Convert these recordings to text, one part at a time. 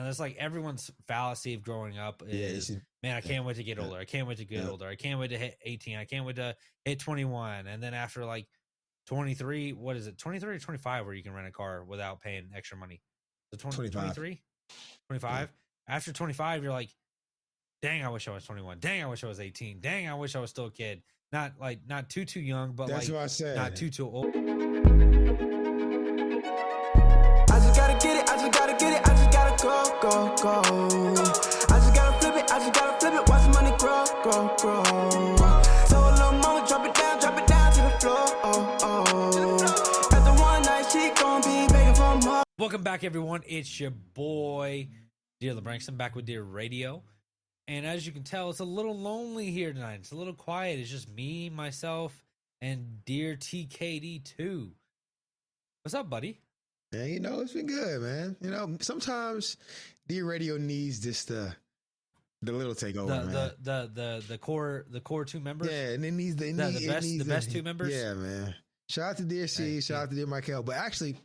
that's like everyone's fallacy of growing up is, man, I can't wait to get older. I can't wait to get older. I can't wait to hit 18. I can't wait to hit 21. And then after like 23, what is it? 23 or 25 where you can rent a car without paying extra money? So 23? 25? Yeah. After 25, you're like, dang, I wish I was 21. Dang, I wish I was 18. Dang, I wish I was still a kid. Not too young, but that's what I said. Not too old. I just gotta get it, I just gotta get it, I just gotta go. I just gotta flip it, watch the money grow. So a little mama, drop it down to the floor. After one night, she gon' be begging for more. Welcome back, everyone. It's your boy, Dear LeBrankston, back with Dear Radio. And as you can tell, it's a little lonely here tonight. It's a little quiet. It's just me, myself, and Dear TKD2. What's up, buddy? Yeah, it's been good, man. Sometimes Dear Radio needs just the little takeover, man. The core two members. Yeah, and it needs the best two members. Yeah, man. Shout out to Dear C, shout out to Dear Michael. But actually,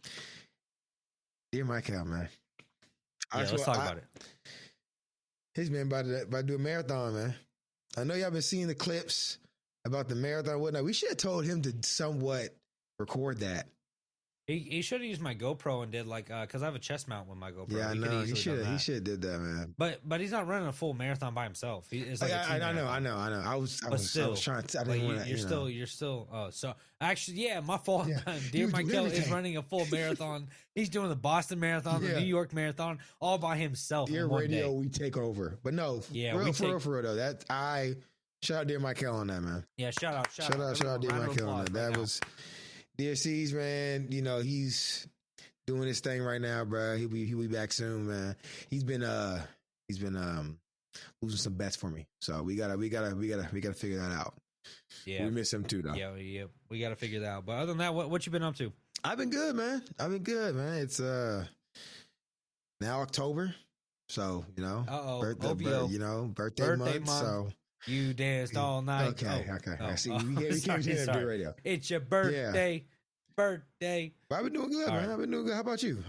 Dear Michael, man. Let's talk about it. He's been about to do a marathon, man. I know y'all been seeing the clips about the marathon and whatnot. We should have told him to somewhat record that. He should have used my GoPro and did because I have a chest mount with my GoPro. Yeah, I know. He should have did that, man. But he's not running a full marathon by himself. It's like I know. I was trying to. I didn't want to. You're still. Oh, so actually, yeah, my fault. Yeah. Dear Michael is running a full marathon. He's doing the Boston Marathon, the New York Marathon, all by himself. Dear Radio, we take over. But no, for real though. Shout out Dear Michael on that, man. Yeah, shout out Dear Michael on that. That was. Dear C's, man, he's doing his thing right now, bro. He'll be back soon, man. He's been losing some bets for me, so we gotta figure that out. Yeah, we miss him too, though. Yeah, we gotta figure that out. But other than that, what you been up to? I've been good, man. It's now October, so birthday month. So you danced all night. Okay. I see. We can't do that on radio. It's your birthday. Yeah. Birthday. But I've been doing good, man. I've been doing good. How about you?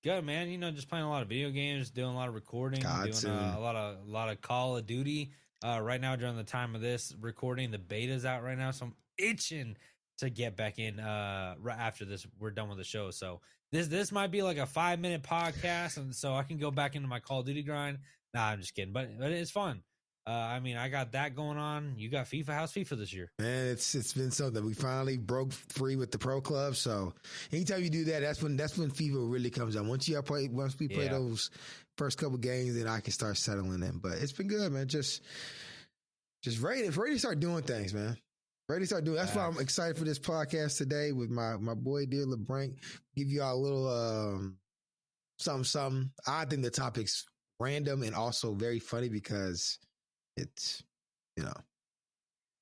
Good, man. Just playing a lot of video games, doing a lot of recording, doing a lot of Call of Duty. Right now, during the time of this recording, the beta's out right now, so I'm itching to get back in. Right after this, we're done with the show. So this might be like a 5-minute podcast, and so I can go back into my Call of Duty grind. Nah, I'm just kidding, but it's fun. I got that going on. You got FIFA. How's FIFA this year? Man, it's been something. We finally broke free with the pro club. So anytime you do that, that's when FIFA really comes out. Once we play those first couple games, then I can start settling in. But it's been good, man. Just ready to start doing things, man. Ready to start doing. That's why I'm excited for this podcast today with my boy Dear LeBrank. Give you all a little something. I think the topic's random and also very funny because it's,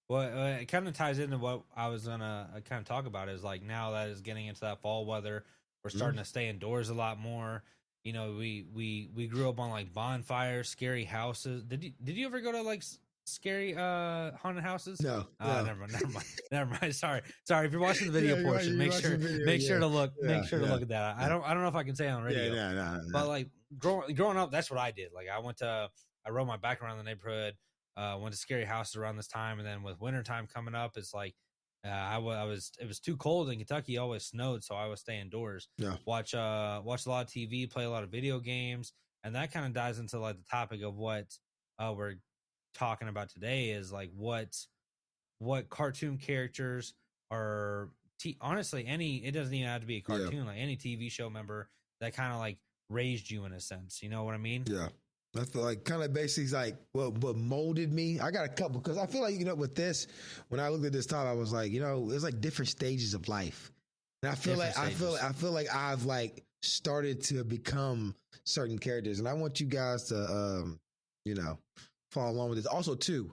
Well, it kind of ties into what I was going to kind of talk about is like now that it's getting into that fall weather, we're starting to stay indoors a lot more. We grew up on like bonfires, scary houses. Did you ever go to like scary haunted houses? No. Never mind. Sorry. If you're watching the video portion, make sure to look at that. I don't know if I can say it on radio. No. But like growing up, that's what I did. Like I rode my bike around the neighborhood, went to scary houses around this time, and then with wintertime coming up, it's like it was too cold in Kentucky. It always snowed, so I would stay indoors. Yeah. Watch a lot of TV, play a lot of video games, and that kind of dives into like the topic of what we're talking about today is like what cartoon characters are. Honestly, it doesn't even have to be a cartoon. Like any TV show member that kind of like raised you in a sense. You know what I mean? Yeah. That's like kind of basically like what molded me. I got a couple because I feel like with this, when I looked at this topic, I was like, it's like different stages of life, and I feel like I've like started to become certain characters, and I want you guys to follow along with this. Also, too,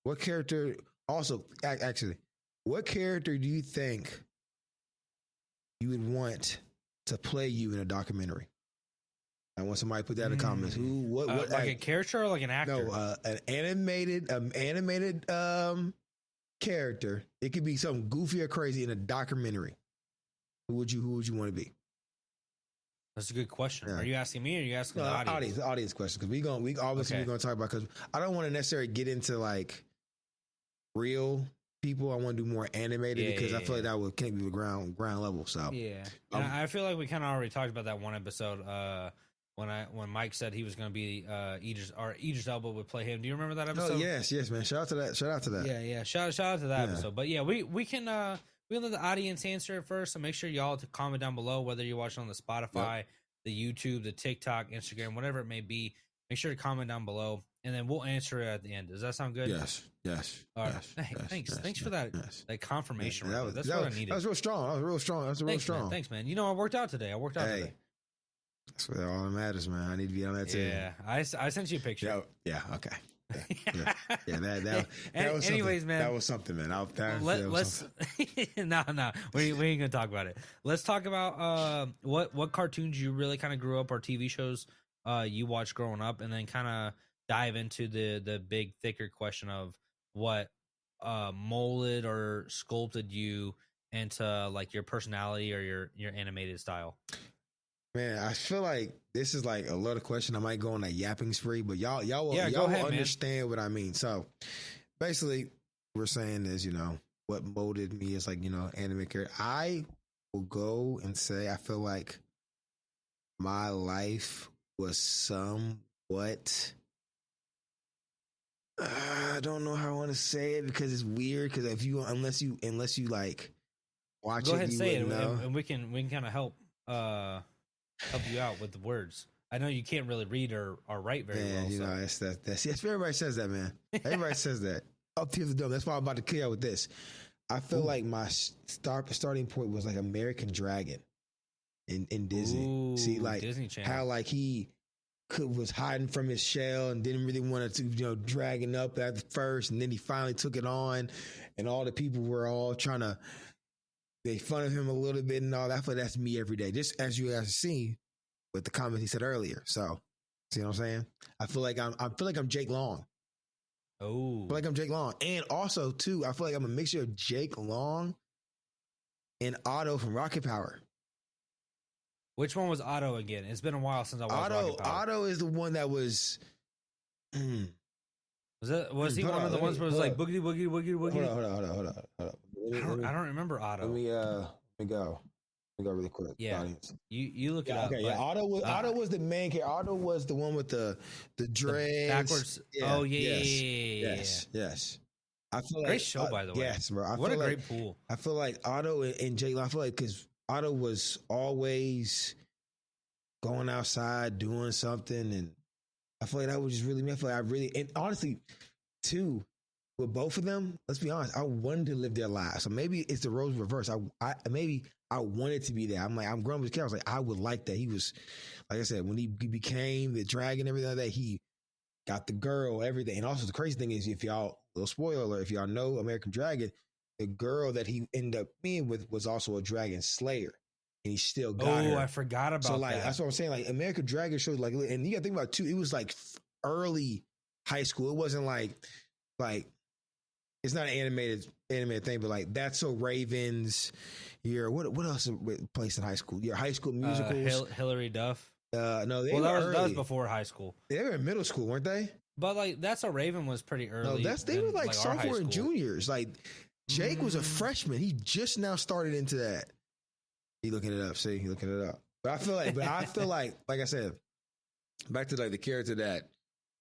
what character? Also, actually, what character do you think you would want to play you in a documentary? I want somebody to put that in the comments. What like a character or like an actor? No, an animated character. It could be something goofy or crazy in a documentary. Who would you want to be? That's a good question. Are you asking me or are you asking the audience? The audience question, because we're gonna talk about, because I don't want to necessarily get into like real people. I want to do more animated because I feel like that can't be the ground level. So and I feel like we kind of already talked about that one episode when Mike said he was going to be Idris Elba would play him. Do you remember that episode? Oh yes, man. Shout out to that. Yeah. Shout out to that episode. But yeah, we can let the audience answer it first. So make sure y'all to comment down below whether you're watching on the Spotify, the YouTube, the TikTok, Instagram, whatever it may be. Make sure to comment down below, and then we'll answer it at the end. Does that sound good? Yes. All right. Thanks for that confirmation. That's what I needed. That was real strong. Man. Thanks, man. You know, I worked out today. Today. That's what all that matters, man. I need to be on that team. Yeah, I sent you a picture. Yeah. Okay. That was anyways, something. Man, that was something, man. Let's no, we ain't gonna talk about it. Let's talk about what cartoons you really kind of grew up, or TV shows you watched growing up, and then kind of dive into the big thicker question of what molded or sculpted you into like your personality or your animated style. Man, I feel like this is like a lot of question. I might go on a yapping spree, but y'all will understand what I mean. So basically, we're saying is, what molded me is like, anime character. I will go and say I feel like my life was somewhat. I don't know how I want to say it because it's weird. Because unless you like watch it, go ahead and say it, and we can kind of help you out with the words. I know you can't really read or write very well. That's everybody says that, man. Everybody says that. Up to the dome. That's why I'm about to clear out with this. I feel like my starting point was like American Dragon in Disney. See, like Disney Channel. How like he was hiding from his shell and didn't really want to, dragging up at first, and then he finally took it on, and all the people were all trying to make fun of him a little bit and all that. I feel like that's me every day, just as you guys see with the comment he said earlier. So, see what I'm saying? I feel like I'm Jake Long. Oh, I feel like I'm Jake Long, and also too, I feel like I'm a mixture of Jake Long and Otto from Rocket Power. Which one was Otto again? It's been a while since I watched Rocket Power. Otto is the one that was. Was he one of the ones where it was like boogity woogie woogie woogie? Hold on. I don't remember Otto. Let me go. Let me go really quick. Yeah, you look it up. Okay, yeah. Otto was the main character. Otto was the one with the dreads backwards. Yeah, oh yes. I feel great show by the way. Yes, bro. What a great pool. I feel like Otto and Jake. I feel like because Otto was always going outside doing something, and I feel like that was just really me. I feel like and honestly, too, with both of them, let's be honest, I wanted to live their lives. So maybe it's the roles reversed. I wanted to be there. I'm growing up as a kid. I was like, I would like that. He was, like I said, when he became the dragon, everything like that, he got the girl, everything. And also the crazy thing is, little spoiler alert, if y'all know American Dragon, the girl that he ended up being with was also a dragon slayer. And he still got her. Oh, I forgot about that. So that's what I'm saying. Like American Dragon shows and you got to think about it too. It was like early high school. It wasn't like it's not an animated thing, but like That's So Raven's. What else placed in high school? Your High School Musicals. Hilary Duff. No, that was before high school. They were in middle school, weren't they? But like That's So Raven was pretty early. No, they were like sophomore and juniors. Like Jake was a freshman. He just now started into that. He looking it up. See, he looking it up. But I feel like I said, back to like the character that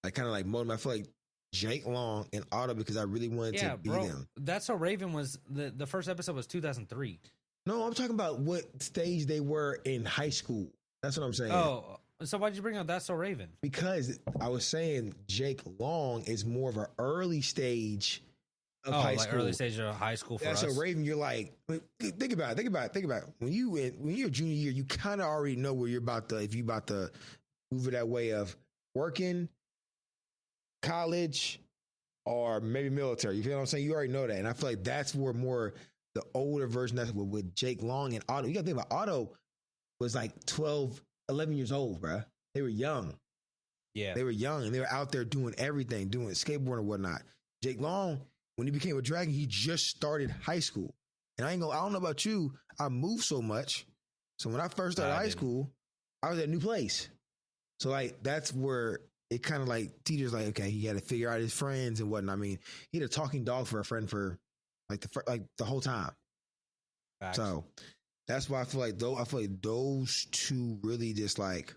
I kind of like molded. I feel like Jake Long and Otto because I really wanted to be them. That's So Raven was the first episode was 2003. No, I'm talking about what stage they were in high school. That's what I'm saying. Oh, so why'd you bring up That's So Raven? Because I was saying Jake Long is more of an early stage of high school. Early stage of high school for us. So Raven, you're like, think about it. When you're junior year, you kind of already know where if you're about to move it that way of working, college, or maybe military. You feel what I'm saying? You already know that. And I feel like that's where more the older version that's with Jake Long and Otto. You got to think about Otto was like 12, 11 years old, bro. They were young. Yeah. They were young and they were out there doing everything, doing skateboarding and whatnot. Jake Long, when he became a dragon, he just started high school. And I don't know about you, I moved so much. So when I first started high school, I was at a new place. So like that's where it kind of like teacher's like, okay, he had to figure out his friends and whatnot. I mean, he had a talking dog for a friend for like the whole time. Facts. So that's why I feel like those two really just like,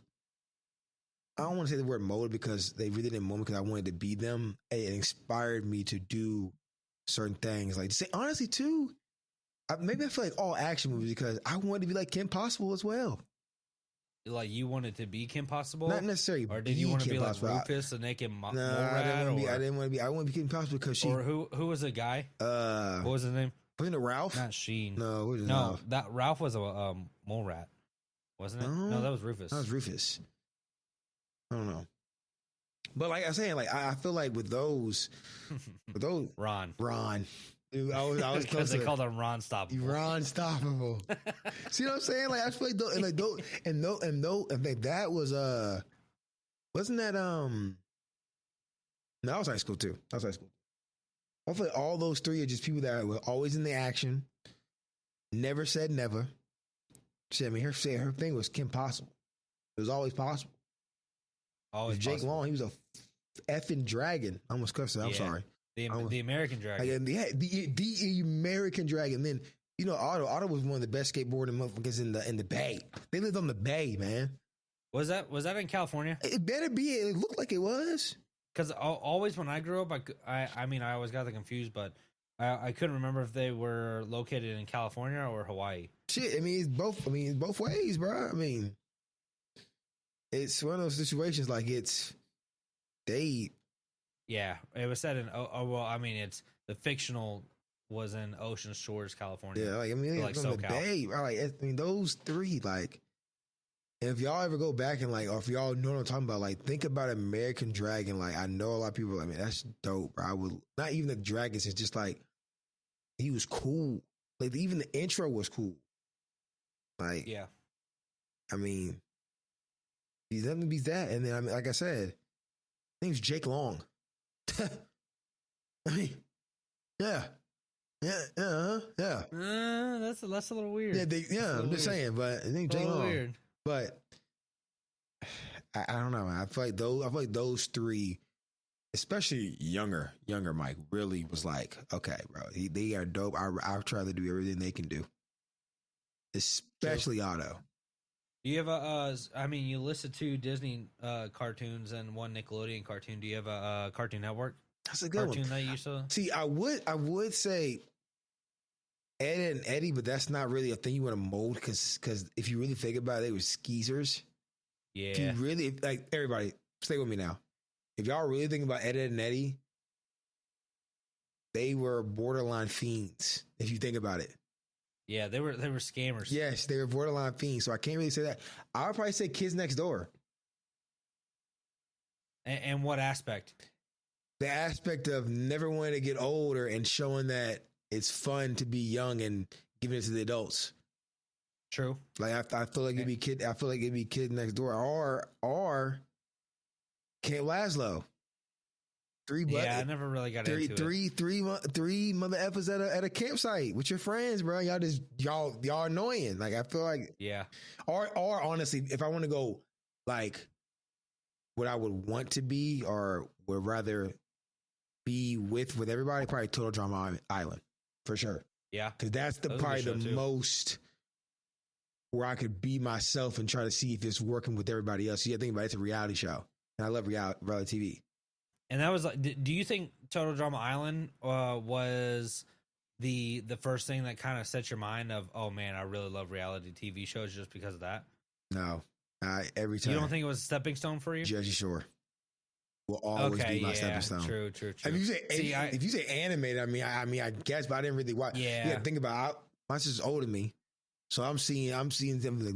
I don't want to say the word molded because they really didn't mold me because I wanted to be them. It inspired me to do certain things. Like to say honestly too, maybe I feel like all action movies because I wanted to be like Kim Possible as well. Like you wanted to be Kim Possible, not necessarily, or did you want to be like Rufus, the naked Mole Rat? I didn't want to be. I want to be Kim Possible because she. Or who was the guy? What was his name? Wasn't it Ralph? Not Sheen. No, Ralph? That Ralph was a mole rat, wasn't it? No, that was Rufus. That was Rufus. I don't know, but like I was saying, like I feel like with those, Ron. Dude, I was because they called him Ron Stoppable. Ron Stoppable. See what I'm saying? Like I feel like that was wasn't that No, I was high school too. I feel like all those three are just people that were always in the action, never said never. Her thing was Kim Possible. It was always possible. Always Jake possible. Long, he was a effing dragon. I almost cussed it. I'm sorry. The American Dragon. The American Dragon. Then, you know, Otto was one of the best skateboarding motherfuckers in the Bay. They lived on the Bay, man. Was that in California? It better be. It looked like it was. Because always when I grew up, I mean, I always got them confused, but I couldn't remember if they were located in California or Hawaii. Shit, I mean, it's both ways, bro. I mean, it's one of those situations like Yeah, it was said in. Well, I mean, it's the fictional was in Ocean Shores, California. Yeah, like I mean, like from the Bay. Like I mean, those three. Like, if y'all ever go back and like, or if y'all know what I'm talking about, like, think about American Dragon. Like, I know a lot of people. I mean, that's dope, bro. I would not even the dragons. It's just like he was cool. Like even the intro was cool. Like, yeah. I mean, he's nothing beats that. And then I mean, like I said, his name's Jake Long. I mean, yeah. That's a little weird. I'm just saying, but I think Jake Long. Weird. But I don't know. I feel like those three, especially younger Mike, really was like, okay, bro, they are dope. I'll try to do everything they can do, especially True. Otto. Do you have I mean, you listed 2 Disney cartoons and 1 Nickelodeon cartoon. Do you have a Cartoon Network? That's a good cartoon one. That you saw? See, I would say Ed and Eddie, but that's not really a thing you want to mold because if you really think about it, they were skeezers. Yeah. If you really, like, everybody, stay with me now. If y'all really think about Ed and Eddie, they were borderline fiends, if you think about it. Yeah, they were scammers. Yes, they were borderline fiends. So I can't really say that. I would probably say Kids Next Door. And what aspect? The aspect of never wanting to get older and showing that it's fun to be young and giving it to the adults. True. Like I feel like it'd be Kid Next Door or Camp Laszlo. I never really got into it. Three mother effers at a campsite with your friends, bro. Y'all annoying. Like I feel like Or honestly, if I want to go like what I would want to be or would rather be with everybody, probably Total Drama Island for sure. Yeah, because that's probably the most where I could be myself and try to see if it's working with everybody else. You think about it, it's a reality show, and I love reality TV. And that was like, do you think Total Drama Island was the first thing that kind of set your mind of, oh man, I really love reality TV shows just because of that? No, every time. You don't think it was a stepping stone for you? Jersey Shore will always be my stepping stone. True. If you say animated, I mean, I guess, but I didn't really watch. Yeah. You gotta think about it. My sister's older than me, so I'm seeing them like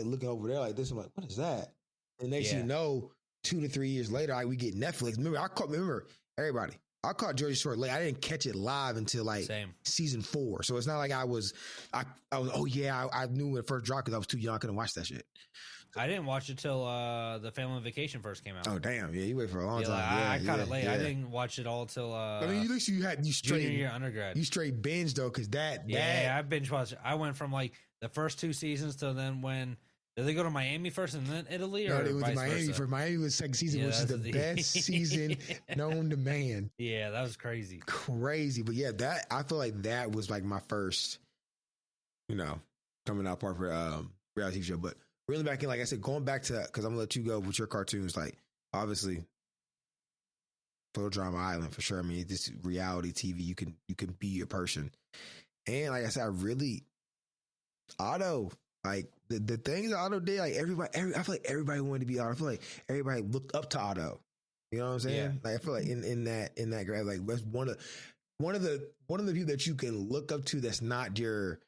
looking over there like this. I'm like, what is that? And next thing you know, 2 to 3 years later, we get Netflix. Remember everybody. I caught Jersey Shore late. I didn't catch it live until season 4. So it's not like I was. I knew when it first dropped because I was too young. I couldn't watch that shit. I didn't watch it till the Family Vacation first came out. Oh damn! Yeah, you wait for a long time. I caught it late. Yeah. I didn't watch it all till. I mean, at least you straight junior year undergrad. You straight binge though, because that. I binge watched it. I went from like the first 2 seasons to then when Did they go to Miami first and then Italy? No, or it was vice Miami versa? for Miami was second season, which is the best season known to man. Yeah, that was crazy. Crazy. But yeah, that I feel like that was like my first, coming out part for reality TV show. But really back in, like I said, going back to that, because I'm gonna let you go with your cartoons, like obviously Photo Drama Island for sure. I mean, this reality TV, you can be a person. And like I said, I really Otto, like the things Otto did, like I feel like everybody wanted to be Otto. I feel like everybody looked up to Otto. You know what I'm saying? Yeah. Like I feel like in that graph, like that's one of the people that you can look up to that's not your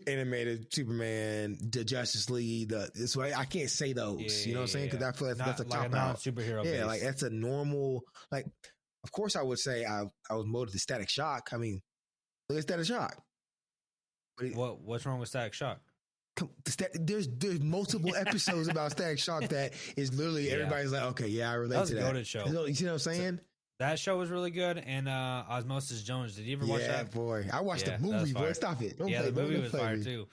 animated Superman, the Justice League. This way, I can't say those. You know what I'm saying? Because I feel like that's a like cop a out. superhero. Yeah, like that's a normal. Like, of course, I would say I was molded to Static Shock. I mean, look at Static Shock. What's wrong with Static Shock? There's multiple episodes about Static Shock that is literally everybody's like, okay, yeah, I relate to that. That was a goated show. You see what I'm saying? That show was really good. And Osmosis Jones, did you ever watch that? Yeah, boy. I watched the movie, boy. Stop it. The movie was fire too.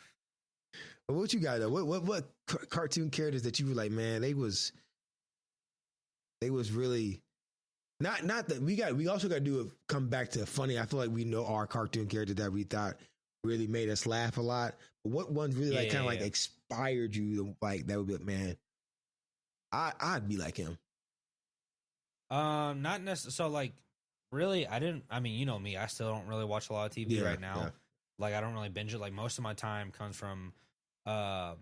But what you got though? What cartoon characters that you were like, man, they was really not that we also got to come back to funny. I feel like we know our cartoon characters that we thought really made us laugh a lot. But what ones really kind of inspired you? Like that would be like, man, I'd be like him. Not necessarily. So like, really, I mean, you know me. I still don't really watch a lot of TV right now. Yeah. Like, I don't really binge it. Like, most of my time comes from, at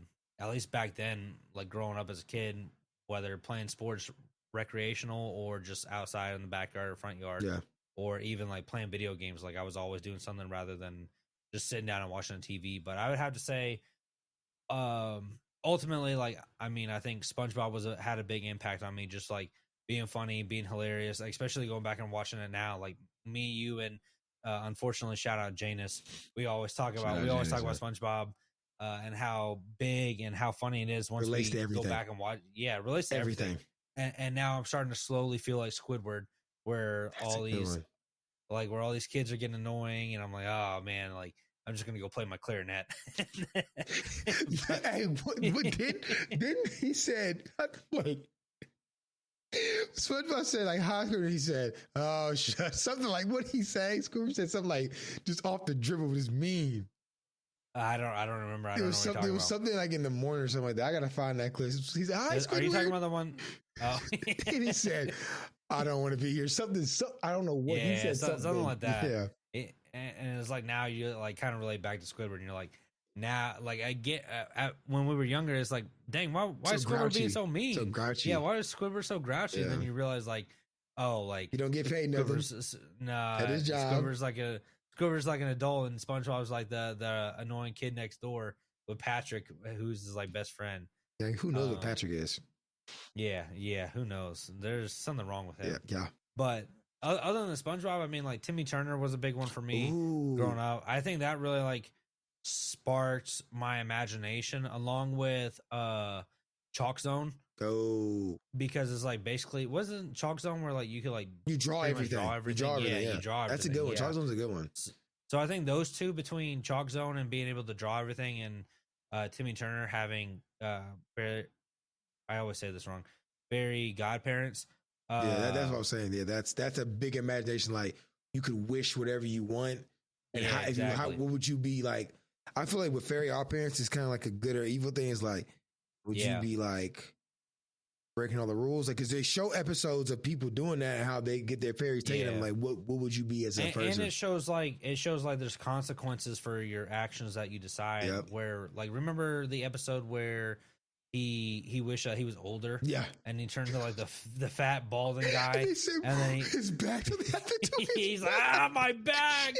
least back then, like growing up as a kid, whether playing sports, recreational, or just outside in the backyard or front yard, or even like playing video games. Like, I was always doing something rather than just sitting down and watching TV. But I would have to say, ultimately, like, I mean, I think SpongeBob had a big impact on me. Just like being funny, being hilarious, like, especially going back and watching it now. Like me, you, and unfortunately, shout out Janus. We always talk about SpongeBob and how big and how funny it is once we go back and watch. Yeah, it relates to everything. And now I'm starting to slowly feel like Squidward, where all these kids are getting annoying, and I'm like, oh man, like I'm just gonna go play my clarinet. Hey, didn't he said? Wait. SpongeBob said like Hosmer. He said, "Oh, something like what he say." Squidward said something like just off the dribble was mean. I don't remember. It was something like in the morning or something like that. I gotta find that clip. He said, "Hi, Squidward." Are you talking about the one? Oh. And he said, "I don't want to be here." Something. I don't know what he said. Something like that. Yeah. And it's like now you like kind of relate back to Squidward, and you're like, now, like I get when we were younger, it's like, dang, why is Squidward being so mean? So grouchy. Yeah, why is Squidward so grouchy? And then you realize, like, oh, like you don't get paid nothing. Nah, at his job. Squidward's like an adult, and SpongeBob's like the annoying kid next door with Patrick, who's his like best friend. Yeah, who knows what Patrick is? Yeah, who knows? There's something wrong with him. Yeah. But other than SpongeBob, I mean, like Timmy Turner was a big one for me growing up. I think that really like sparked my imagination, along with Chalk Zone. Oh, because it's like basically wasn't Chalk Zone where like you could like you draw everything. You draw everything. You draw everything. That's a good one. Chalk Zone's a good one. So I think those two, between Chalk Zone and being able to draw everything, and Timmy Turner having I always say this wrong, fairy godparents. That's what I'm saying. Yeah, that's a big imagination. Like you could wish whatever you want, and what would you be like? I feel like with fairy godparents, it's kind of like a good or evil thing. It's like, would you be like breaking all the rules? Like, because they show episodes of people doing that and how they get their fairies taken. I'm like, what would you be as a person? And it shows like there's consequences for your actions that you decide. Yep. Where like, remember the episode where he wished he was older. Yeah, and he turned to like the fat balding guy, and then his back. He's like, my back.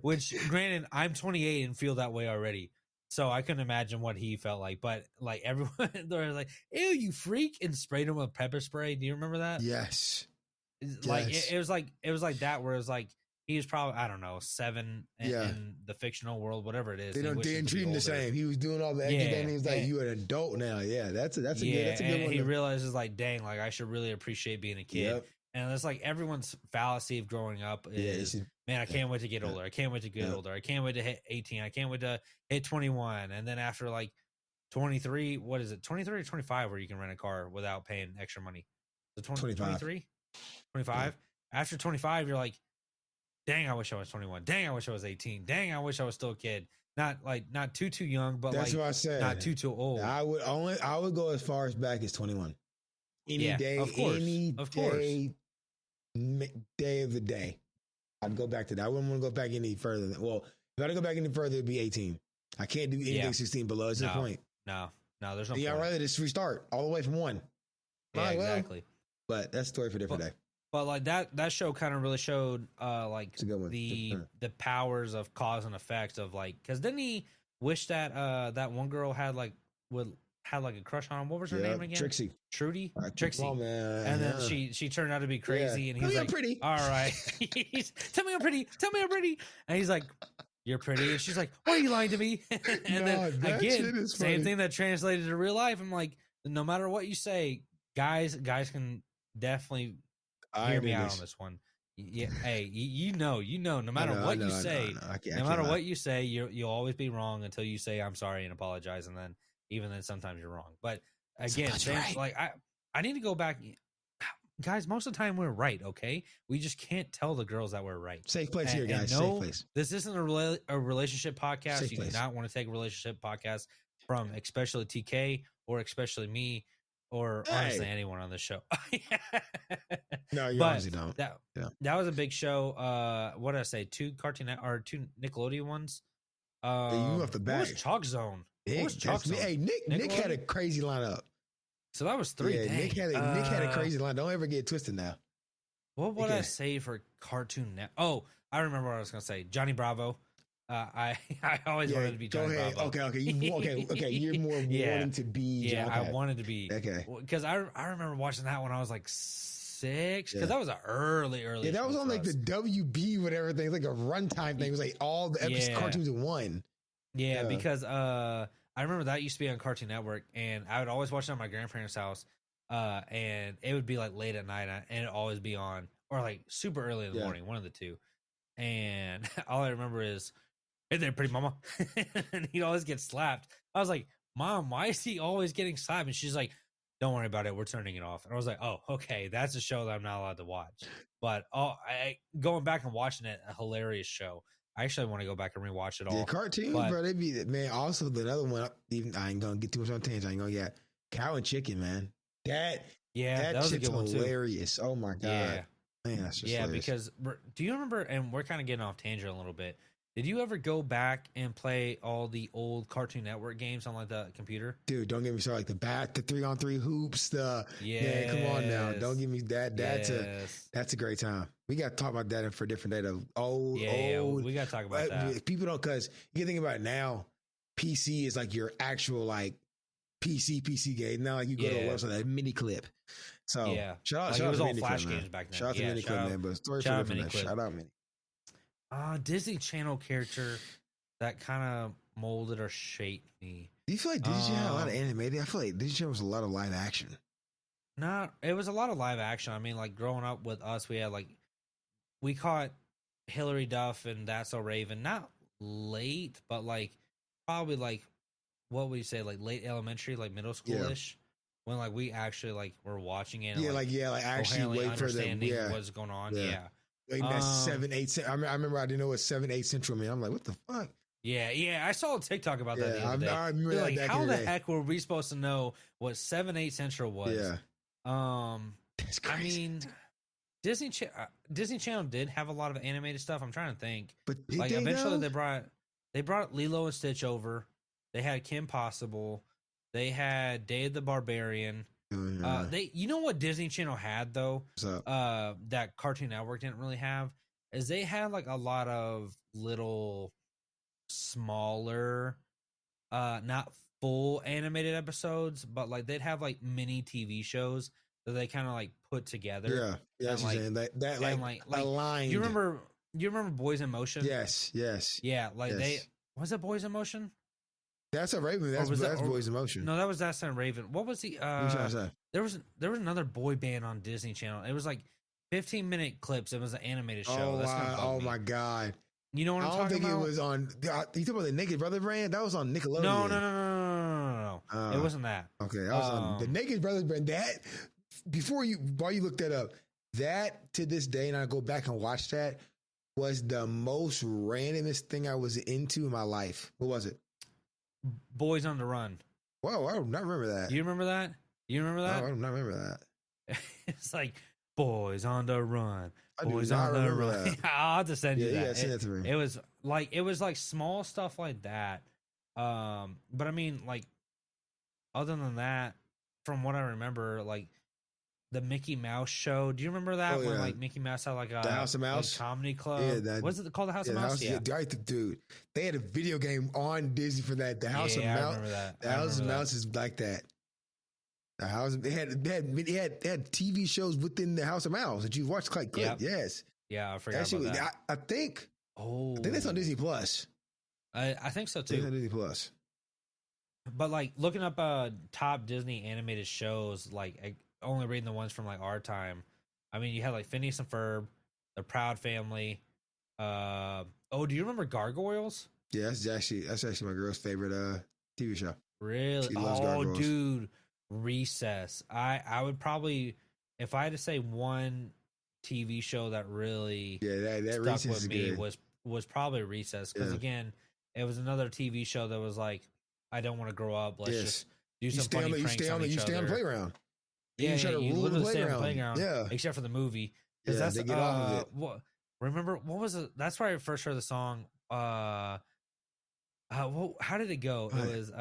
Which, granted, I'm 28 and feel that way already, so I couldn't imagine what he felt like. But like everyone, they're like, "Ew, you freak!" and sprayed him with pepper spray. Do you remember that? Yes. Like it was like that, where it was like he was probably, I don't know, 7 in the fictional world, whatever it is. They didn't treat him the same. He was doing all the extra things. He was like, "You're an adult now." Yeah, that's a good one. He realizes like, dang, like I should really appreciate being a kid. Yep. And it's like everyone's fallacy of growing up is, man, I can't wait to get older. I can't wait to get older. I can't wait to hit 18. I can't wait to hit 21. And then after like 23. What is it? 23 or 25 where you can rent a car without paying extra money. So 23, 25. Yeah. After 25, you're like, dang, I wish I was 21. Dang, I wish I was 18. Dang, I wish I was still a kid. Not too young, but that's what I said. Not too old. I would go as far as back as 21. Any day, of course. Day of the day. I'd go back to that. I wouldn't want to go back any further. If I had to go back any further, it'd be 18. I can't do anything 16 below. That's the point. No, there's no point. I'd rather just restart all the way from 1. Yeah, exactly. But that's a story for a different day. But like that show kind of really showed like the powers of cause and effects of like, because didn't he wish that that one girl had like a crush on him? What was her name again? Trixie. Trudy? Trixie. Oh, man. And then she turned out to be crazy, and he's like, pretty. All right. Tell me I'm pretty. And he's like, you're pretty. And she's like, why are you lying to me? And then again, same thing that translated to real life. I'm like, no matter what you say, guys can definitely hear me out on this one. Yeah, hey, you know, no matter what you say, no matter what you say, you'll always be wrong until you say I'm sorry and apologize, and then even then sometimes you're wrong. But again, like I need to go back. Guys, most of the time we're right, okay? We just can't tell the girls that we're right. Safe place here, guys. No, safe place. This isn't a relationship podcast. Safe place. Do not want to take a relationship podcast from especially TK or especially me or honestly anyone on this show. No, you honestly don't. That was a big show. What did I say? 2 Nickelodeon ones. You off the back. What was Chalk Zone? Hey, Nick had a crazy lineup. So that was 3. Yeah, Nick had a crazy lineup. Don't ever get twisted now. What would I say for Cartoon Network? Oh, I remember what I was going to say. Johnny Bravo. I always wanted to be Johnny Bravo. Okay. You're more wanting to be. Yeah, okay. I wanted to be. Okay. Because I remember watching that when I was like 6. Because that was an early. Yeah, that was on like the WB whatever thing, like a runtime thing. It was like all the episodes, cartoons in one. Yeah, because I remember that used to be on Cartoon Network, and I would always watch it at my grandparents' house, and it would be like late at night, and it'd always be on, or like super early in the morning, one of the two. And all I remember is, "Hey there, pretty mama," and he'd always get slapped. I was like, "Mom, why is he always getting slapped?" And she's like, "Don't worry about it, we're turning it off." And I was like, "Oh, okay, that's a show that I'm not allowed to watch." But going back and watching it, a hilarious show. I actually want to go back and rewatch it all. Yeah, cartoons, bro. They be man. Also, the other one. Even I ain't gonna get too much on tangent. I ain't gonna get Cow and Chicken, man. That was a good one too. Hilarious. Oh my god. Yeah, man, that's just hilarious. Because do you remember? And we're kind of getting off tangent a little bit. Did you ever go back and play all the old Cartoon Network games on like the computer? Dude, don't get me started. Like the 3-on-3 hoops. Man, come on now. Don't give me that. That's a great time. We got to talk about that for a different day. The old. We got to talk about that. People don't, because you can think about it now. PC is like your actual like PC game. Now like you go to a website, that mini clip. So shout out it was to all mini Flash clip, games back then. Shout out to mini clip, man. But story for different. Shout out mini. Disney Channel character that kind of molded or shaped me. Do you feel like Disney Channel had a lot of animated? I feel like Disney Channel was a lot of live action. No, it was a lot of live action. I mean, like growing up with us, we caught Hillary Duff and That's So Raven, not late, but like probably like, what would you say, like late elementary, like middle schoolish, when like we actually like were watching it. And, like actually wait for them. What's going on. Yeah. Like that's 7, 8. I remember I didn't know what 7, 8 Central mean. I'm like, what the fuck? Yeah. I saw a TikTok about that the other day. I remember that. Like, how the heck were we supposed to know what 7, 8 Central was? Yeah. That's crazy. I mean, Disney Channel did have a lot of animated stuff. I'm trying to think. But like eventually they brought Lilo and Stitch over. They had Kim Possible. They had Day of the Barbarian. You know what Disney Channel had though? That Cartoon Network didn't really have, is they had like a lot of little smaller, not full animated episodes, but like they'd have like mini TV shows that they kind of like put together. Yeah, that's saying that like aligned. You remember Boys in Motion? Yes. Yeah, like was it Boys in Motion? That's a Raven. That's Boys in Motion. No, that was That's Not Raven. What was the? There was another boy band on Disney Channel. It was like 15-minute clips. It was an animated show. Oh my god! You know what I'm talking about? I don't think it was on. You talking about the Naked Brother brand? That was on Nickelodeon. No. It wasn't that. Okay, I was on the Naked Brothers Band. That while you look that up, that to this day, and I go back and watch that, was the most randomest thing I was into in my life. What was it? Boys on the Run. Whoa, I do not remember that. You remember that? You remember that? No, I do not remember that. It's like Boys on the Run. Boys on the Run. That. I'll have to send you that. Yeah, send it to me. It was like small stuff like that. But I mean, like, other than that, from what I remember, like the Mickey Mouse show. Do you remember that when like Mickey Mouse had like the House of Mouse comedy club? Yeah, was it called the House of Mouse? Dude, they had a video game on Disney for that. The House of Mouse. I remember that. The House of Mouse is like that. The house they had TV shows within the House of Mouse that you watched like clip. Yes. Yeah, I forgot about that. I think that's on Disney Plus. I think so too. It's on Disney Plus. But like looking up top Disney animated shows, like only reading the ones from like our time. I mean, you had like Phineas and Ferb, The Proud Family. Do you remember Gargoyles? Yeah, that's actually my girl's favorite TV show. Really? She loves Gargoyles. Dude, Recess. I would probably, if I had to say one TV show that really that stuck with me was probably Recess, because again, it was another TV show that was like, I don't want to grow up. Let's just do some funny pranks on each other. You stay on the playground. Yeah, you literally stay on the playground. Yeah, except for the movie. Yeah, they get off of it. Remember what was it? That's where I first heard the song. How did it go? It was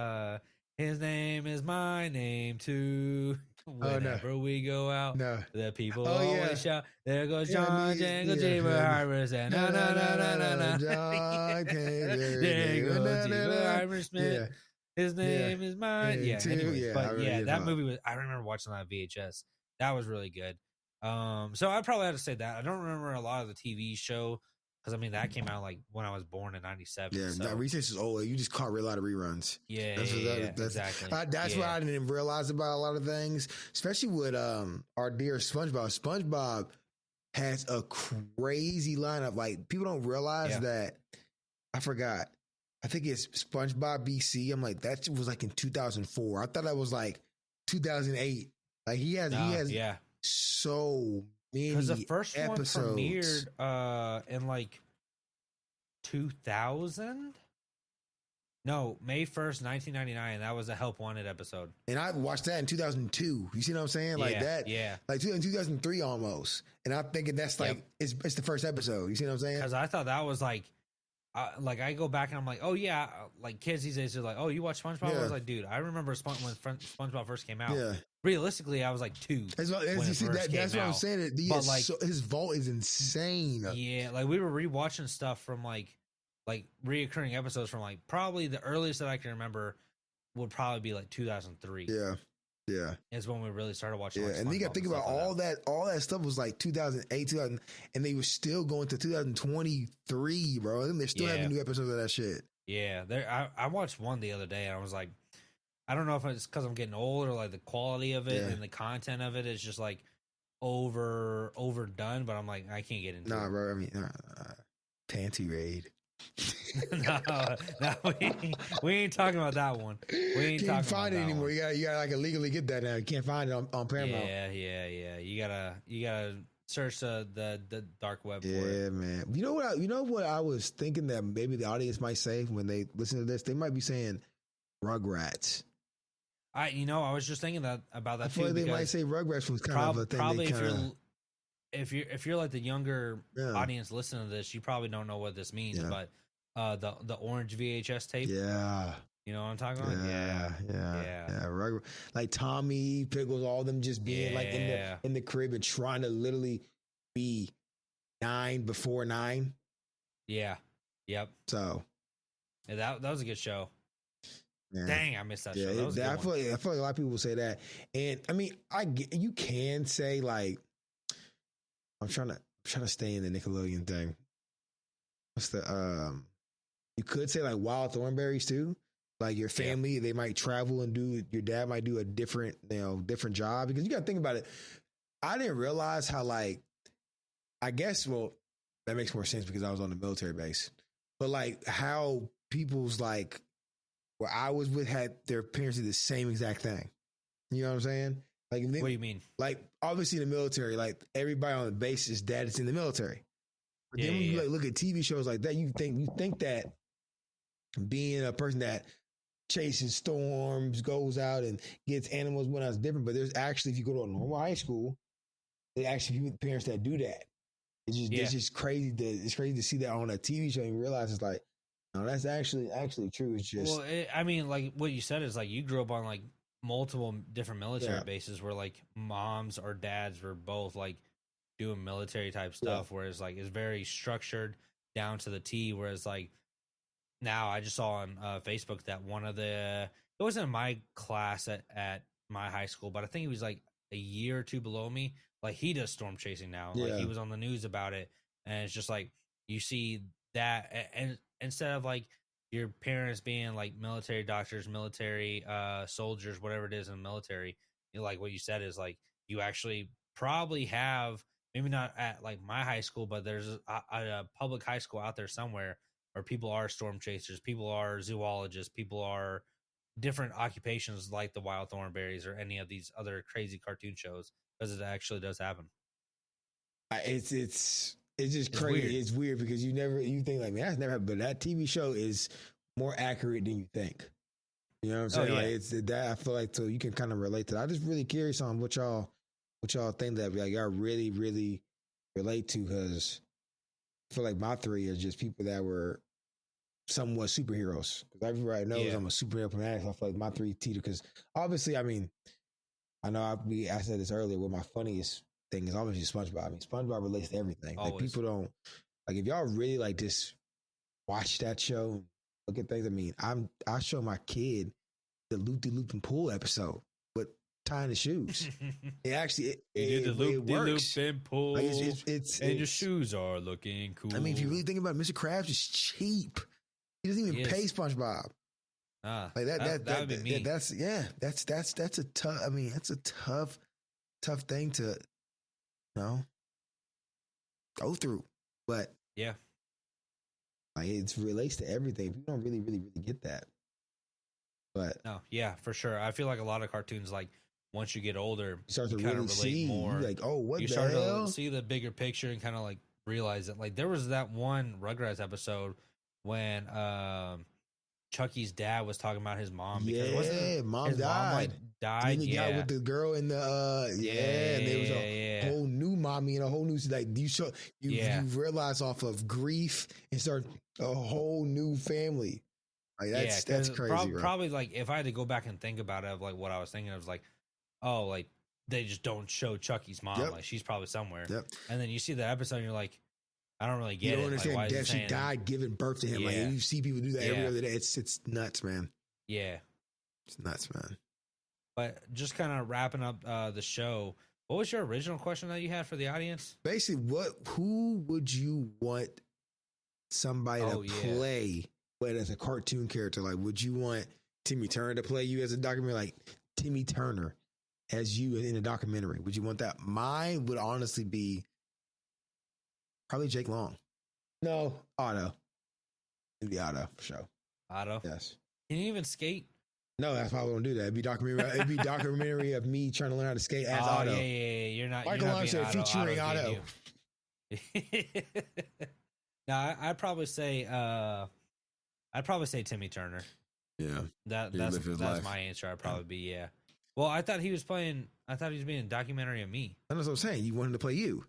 his name is my name too. Whenever we go out, the people always shout, "There goes John Jangle Jaber Harvest," and na na na na na na. There goes Jaber Harvest Smith. His name is mine. Yeah. Anyways, but that movie was. I remember watching that VHS. That was really good. So I probably have to say that. I don't remember a lot of the TV show because I mean that came out like when I was born in '97. Yeah, so. Recess is old. You just caught a lot of reruns. Yeah, exactly. That's what I didn't realize about a lot of things, especially with our dear SpongeBob. SpongeBob has a crazy lineup. Like people don't realize that. I forgot. I think it's SpongeBob BC. I'm like, that was like in 2004. I thought that was like 2008. Like he has so many because the first episodes. One premiered in like 2000. No, May 1st, 1999. That was a Help Wanted episode. And I watched that in 2002. You see what I'm saying? Like that. Yeah. Like in 2003 almost. And I'm thinking that's like, it's the first episode. You see what I'm saying? Because I thought that was like I go back and I'm like, oh yeah, like kids these days are like, oh, you watch SpongeBob? I was like, dude, I remember when SpongeBob first came out. Yeah. Realistically, I was like 2. That's what I'm saying. But like, his vault is insane. Yeah, like we were rewatching stuff from like reoccurring episodes from like probably the earliest that I can remember would probably be like 2003. Yeah. Is when we really started watching. Yeah, and you got to think about all that stuff was like 2008, 2000, and they were still going to 2023, bro. And they're still having new episodes of that shit. Yeah, I watched one the other day, and I was like, I don't know if it's because I'm getting old or like the quality of it and the content of it is just like overdone. But I'm like, I can't get into it. Bro. I mean, Panty Raid. no, we ain't talking about that one. We ain't can't find it anymore. You gotta like illegally get that now. You can't find it on Paramount. Yeah. You gotta search the dark web for it. Yeah, man. You know what I was thinking that maybe the audience might say when they listen to this? They might be saying Rugrats. I was just thinking about that I feel too. Like they might say Rugrats was kind of a thing. Probably if you're like the younger audience listening to this, you probably don't know what this means, but the orange VHS tape. Yeah. You know what I'm talking about? Yeah. Like Tommy, Pickles, all of them just being like in the crib and trying to literally be 9 before 9. Yeah. Yep. So that was a good show. Man. Dang, I missed that show. That was I feel like a lot of people will say that. And I mean, you can say like I'm trying to stay in the Nickelodeon thing. What's the you could say like Wild Thornberries too. Like your family, they might travel and your dad might do a different job, because you got to think about it. I didn't realize how that makes more sense because I was on the military base, but like how people's like where I was with had their parents did the same exact thing. You know what I'm saying? Like, what do you mean? Like, obviously in the military, like everybody on the base is dad is in the military. But then when you like look at TV shows like that, you think that being a person that chases storms, goes out and gets animals when I was different. But there's actually, if you go to a normal high school, they actually parents that do that. It's just crazy. It's crazy to see that on a TV show and realize it's like, no, that's actually true. It's just, well, I mean, like what you said is like you grew up on like multiple different military bases where like moms or dads were both like doing military type stuff, whereas like it's very structured down to the T. Whereas like now I just saw on Facebook that it wasn't in my class at my high school, but I think he was like a year or two below me. Like he does storm chasing now. Like he was on the news about it, and it's just like you see that, and instead of like your parents being like military doctors, military soldiers, whatever it is in the military, you know, like what you said is like you actually probably have, maybe not at like my high school, but there's a public high school out there somewhere where people are storm chasers, people are zoologists, people are different occupations like the Wild Thornberrys or any of these other crazy cartoon shows, because it actually does happen. It's just crazy. Weird. It's weird because you think like, man, that's never happened. But that TV show is more accurate than you think. You know what I'm saying? Like it's that I feel like, so you can kind of relate to that. I'm just really curious on what y'all think that like y'all really, really relate to, because I feel like my three are just people that were somewhat superheroes. Because everybody knows I'm a superhero fanatic. So I feel like my three teeter, because obviously, I mean, I know I said this earlier, what my funniest thing is obviously SpongeBob. I mean, SpongeBob relates to everything. Always. Like people don't, like if y'all really like just watch that show, look at things. I mean, I show my kid the Loop and Pool episode, but tying the shoes. It actually it works. Loop and Pool, like it's your shoes are looking cool. I mean, if you really think about it, Mr. Krabs is cheap. He doesn't even pay SpongeBob. Like that would be me. That's a tough. I mean, that's a tough thing to, you know, go through. But yeah, like it relates to everything. You don't really get that. But no, yeah, for sure. I feel like a lot of cartoons, like once you get older, you start to really see more. You're like, oh, what you the start hell? to see the bigger picture and kind of like realize that. Like there was that one Rugrats episode when Chucky's dad was talking about his mom. Because mom his died. Mom, like, died. And got with the girl in the and there was a whole new mommy and a whole new, like you realize off of grief and start a whole new family. Like that's crazy. Probably like if I had to go back and think about it, of like what I was thinking, I was like, oh, like they just don't show Chucky's mom. Like she's probably somewhere. And then you see the episode and you're like, I don't really get it. You don't understand that she died giving birth to him. Like you see people do that every other day. It's nuts, man. Yeah. It's nuts, man. But just kind of wrapping up the show, what was your original question that you had for the audience? Basically, who would you want somebody to play, but as a cartoon character? Like, would you want Timmy Turner to play you as a documentary? Like Timmy Turner as you in a documentary. Would you want that? Mine would honestly be probably Jake Long. No, Otto. It'd be Otto for sure. Otto? Yes. Can you even skate? No, that's why I won't do that. It'd be documentary of me trying to learn how to skate as Otto. Yeah. You're not. Michael Armstrong featuring Otto. No, I'd probably say Timmy Turner. Yeah. That's my answer. I'd probably be Well, I thought he was being a documentary of me. That's what I'm saying. You want him to play you.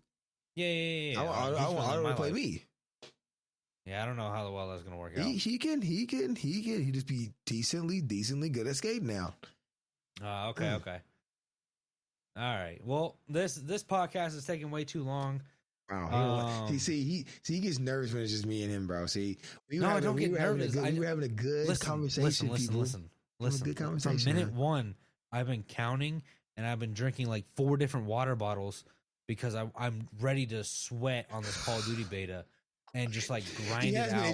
Yeah. I want Otto to play me. Yeah, I don't know how well that's gonna work out. He can. He just be decently good at skating now. Okay. All right. Well, this podcast is taking way too long. Wow. He gets nervous when it's just me and him, bro. See, I don't get nervous. We were having a good conversation. Listen. Good conversation. From minute one, I've been counting and I've been drinking like 4 different water bottles because I'm ready to sweat on this Call of Duty beta and just like grind it out.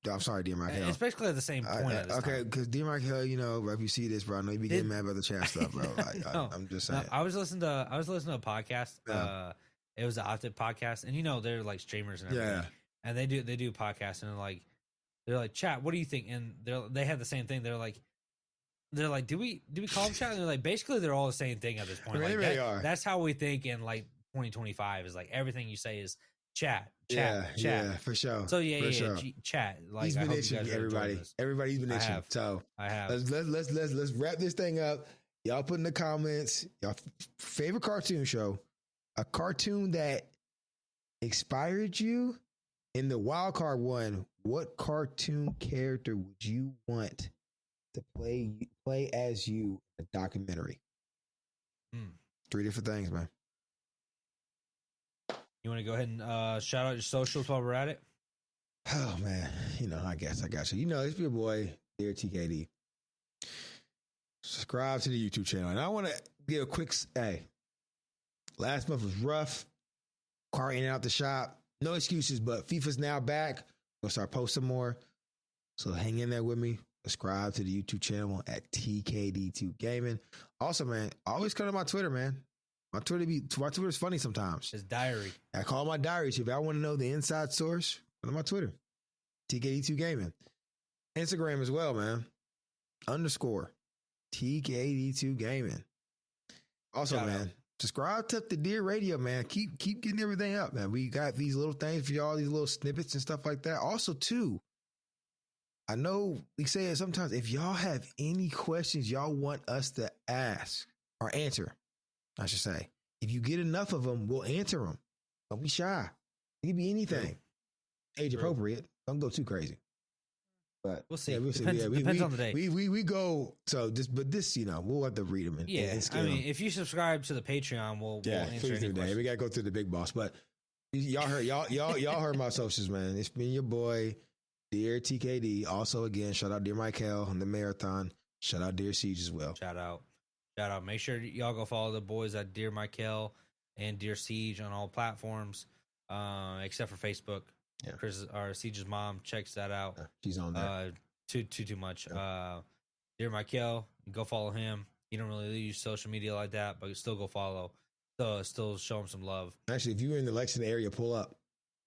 I'm sorry, Dear Mike Hill. Especially at the same point. Okay, because Dear Mike Hill, if you see this, bro, I know you be getting mad about the chat stuff, bro. I'm just saying. I was listening to a podcast. Yeah. It was the Adulthood podcast, and they're like streamers and everything. Yeah. And they do podcasts, and like they're like, chat, what do you think? And they have the same thing. They're like, do we call them chat? And they're like, basically, they're all the same thing at this point. They really are. That's how we think in like 2025 is like everything you say is chat. Yeah, for sure. So sure. Chat. Like, he's been itching, everybody. Everybody's been itching. I have. Let's wrap this thing up. Y'all put in the comments y'all favorite cartoon show, a cartoon that inspired you. In the wild card one, what cartoon character would you want to play as you in a documentary? 3 different things, man. You want to go ahead and shout out your socials while we're at it? Oh, man. I guess I got you. It's your boy, Dear TKD. Subscribe to the YouTube channel. And I want to give a quick, last month was rough. Car in and out the shop. No excuses, but FIFA's now back. We'll start posting more. So hang in there with me. Subscribe to the YouTube channel at TKD2 Gaming. Also, man, always come to my Twitter, man. My Twitter is funny sometimes. His diary. I call my diary. So if I want to know the inside source, go to my Twitter. TKD2 Gaming. Instagram as well, man. _ TKD2 Gaming. Also, man, subscribe to the Dear Radio, man. Keep getting everything up, man. We got these little things for y'all, these little snippets and stuff like that. Also, too, I know we say it sometimes. If y'all have any questions y'all want us to ask or answer, I should say, if you get enough of them, we'll answer them. Don't be shy. It could be anything. Age appropriate. Don't go too crazy. But we'll see. Yeah, we'll depends, see. Depends on the day. We go so this, but this, we'll have to read them. If you subscribe to the Patreon, we'll answer any questions. We gotta go through the big boss. But y'all heard my socials, man. It's been your boy, Dear TKD. Also, again, shout out Dear Michael on the marathon. Shout out Dear Siege as well. Shout out. Make sure y'all go follow the boys at Dear Michael and Dear Siege on all platforms, except for Facebook. Yeah. Chris, our Siege's mom, checks that out. She's on there. Too much. Yeah. Dear Michael, go follow him. You don't really use social media like that, but still go follow. So still show him some love. Actually, if you're in the Lexington area, pull up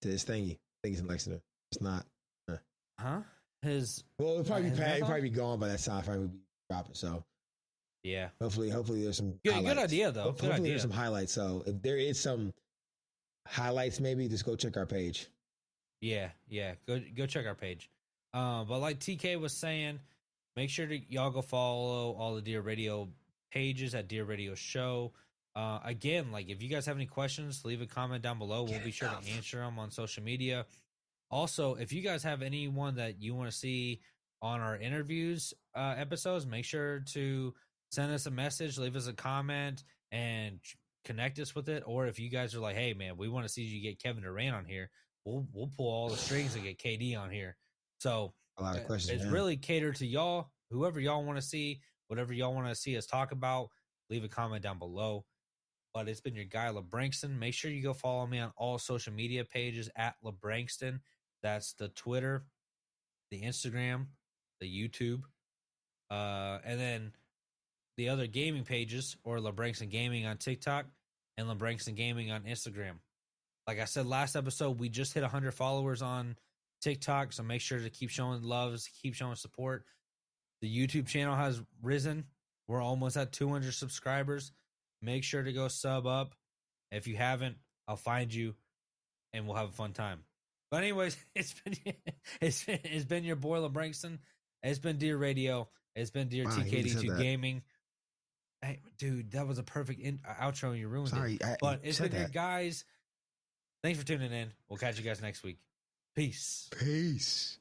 to this thingy. I think it's in Lexington. It's not. Huh? It'll probably be gone by that time. Probably be dropping. So yeah. Hopefully there's some good idea though. Hopefully there's some highlights. So if there is some highlights, maybe just go check our page. Yeah. Go check our page. But like TK was saying, make sure to y'all go follow all the Dear Radio pages at Dear Radio Show. Again, like if you guys have any questions, leave a comment down below. We'll be sure to answer them on social media. Also, if you guys have anyone that you want to see on our interviews episodes, make sure to send us a message, leave us a comment, and connect us with it. Or if you guys are like, hey man, we want to see you get Kevin Durant on here, we'll pull all the strings and get KD on here. So a lot of questions. It's really catered to y'all. Whoever y'all want to see, whatever y'all want to see us talk about, leave a comment down below. But it's been your guy LeBrankston. Make sure you go follow me on all social media pages at LeBrankston. That's the Twitter, the Instagram, the YouTube, and then the other gaming pages, or LeBrankston Gaming on TikTok and LeBrankston Gaming on Instagram. Like I said last episode, we just hit 100 followers on TikTok, so make sure to keep showing love, keep showing support. The YouTube channel has risen. We're almost at 200 subscribers. Make sure to go sub up. If you haven't, I'll find you, and we'll have a fun time. But anyways, it's been your boy LeBrankston. It's been Dear Radio. It's been Dear TKD2 Gaming. Hey, dude, that was a perfect outro. You ruined it. But it's been your guys. Thanks for tuning in. We'll catch you guys next week. Peace.